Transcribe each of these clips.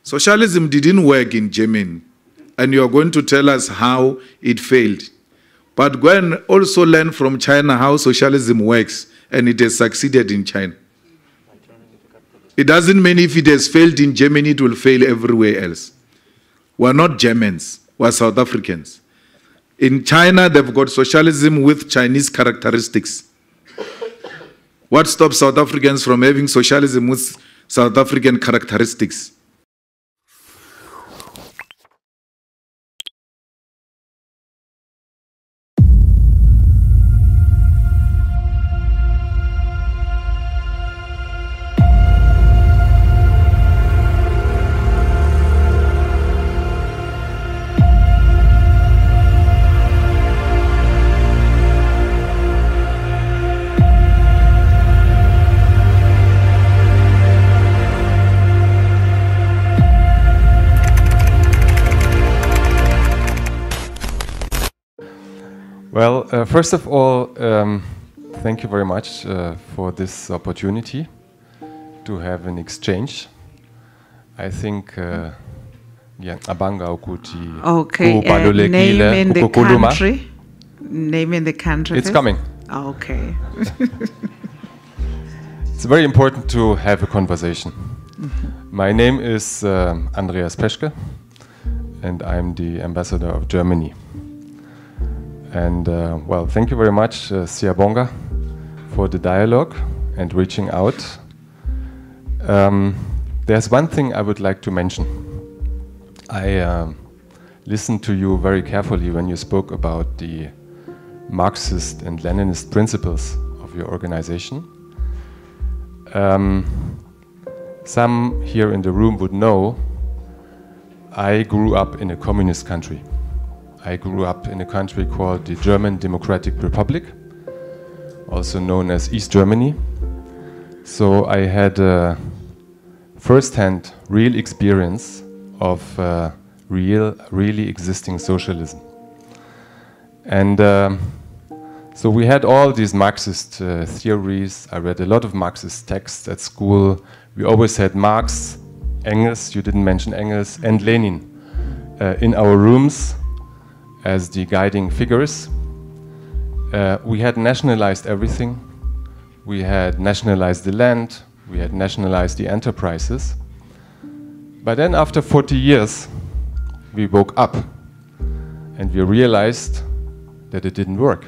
Socialism didn't work in Germany, and you are going to tell us how it failed. But go and also learn from China how socialism works, and it has succeeded in China. It doesn't mean if it has failed in Germany, it will fail everywhere else. We're not Germans, we're South Africans. In China, they've got socialism with Chinese characteristics. What stops South Africans from having socialism with South African characteristics? Well, first of all, thank you very much for this opportunity to have an exchange. I think, okay, name in the country. Name in the country. It's coming. Okay. It's very important to have a conversation. My name is Andreas Peschke, and I'm the ambassador of Germany. And well, thank you very much, Siyabonga, for the dialogue and reaching out. There's one thing I would like to mention. I listened to you very carefully when you spoke about the Marxist and Leninist principles of your organization. Some here in the room would know I grew up in a communist country. I grew up in a country called the German Democratic Republic, also known as East Germany. So I had a first-hand real experience of really existing socialism. And so we had all these Marxist theories. I read a lot of Marxist texts at school. We always had Marx, Engels, you didn't mention Engels, and Lenin in our rooms as the guiding figures. We had nationalized everything. We had nationalized the land. We had nationalized the enterprises. But then after 40 years, we woke up and we realized that it didn't work.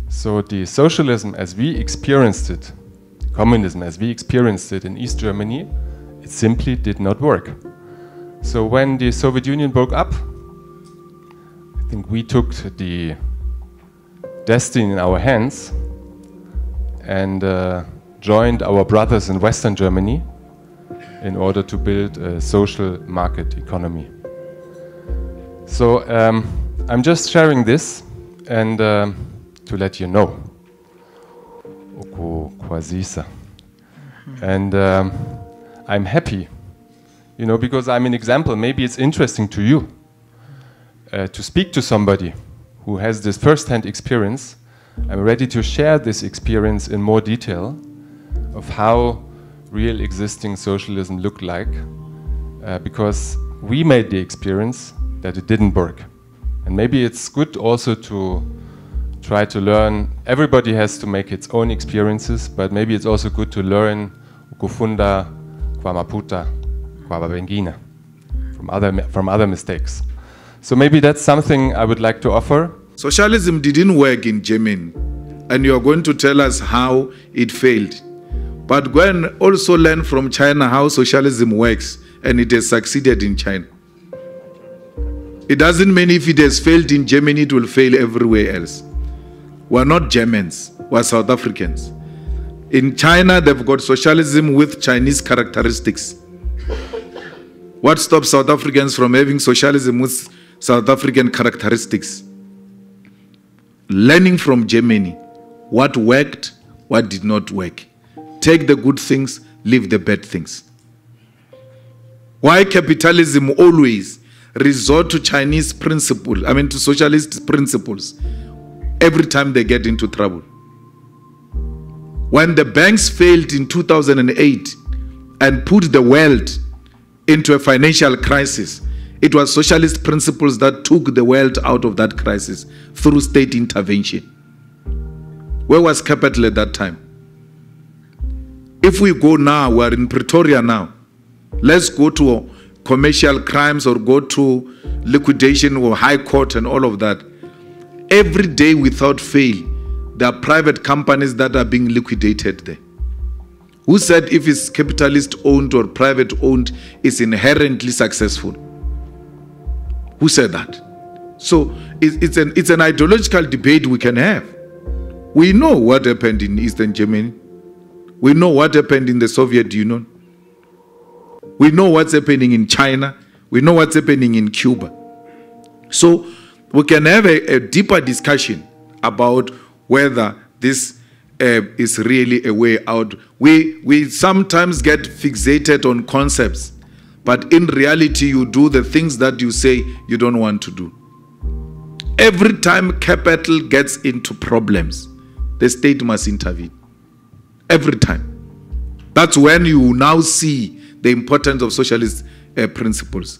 So the socialism as we experienced it, the communism as we experienced it in East Germany, it simply did not work. So when the Soviet Union broke up, I think we took the destiny in our hands and joined our brothers in Western Germany in order to build a social market economy. So I'm just sharing this and to let you know. And I'm happy, you know, because I'm an example. Maybe it's interesting to you. To speak to somebody who has this first-hand experience. I'm ready to share this experience in more detail of how real existing socialism looked like, because we made the experience that it didn't work. And maybe it's good also to try to learn. Everybody has to make its own experiences, but maybe it's also good to learn ukufunda kwa maputa kwa babengina from other mistakes. So maybe that's something I would like to offer. Socialism didn't work in Germany, and you are going to tell us how it failed. But go and also learn from China how socialism works, and it has succeeded in China. It doesn't mean if it has failed in Germany, it will fail everywhere else. We're not Germans, we're South Africans. In China, they've got socialism with Chinese characteristics. What stops South Africans from having socialism with South African characteristics? Learning from Germany, what worked, what did not work. Take the good things, leave the bad things. Why capitalism always resort to Chinese principles, to socialist principles, every time they get into trouble? When the banks failed in 2008 and put the world into a financial crisis, it was socialist principles that took the world out of that crisis through state intervention. Where was capital at that time? If we go now, we are in Pretoria now. Let's go to commercial crimes or go to liquidation or high court and all of that. Every day without fail, there are private companies that are being liquidated there. Who said if it's capitalist owned or private owned, it's inherently successful? Who said that? So it's an ideological debate we can have. We know what happened in Eastern Germany. We know what happened in the Soviet Union. We know what's happening in China. We know what's happening in Cuba. So we can have a deeper discussion about whether this is really a way out. We sometimes get fixated on concepts, but in reality you do the things that you say you don't want to do. Every time capital gets into problems, the state must intervene. Every time. That's when you now see the importance of socialist principles.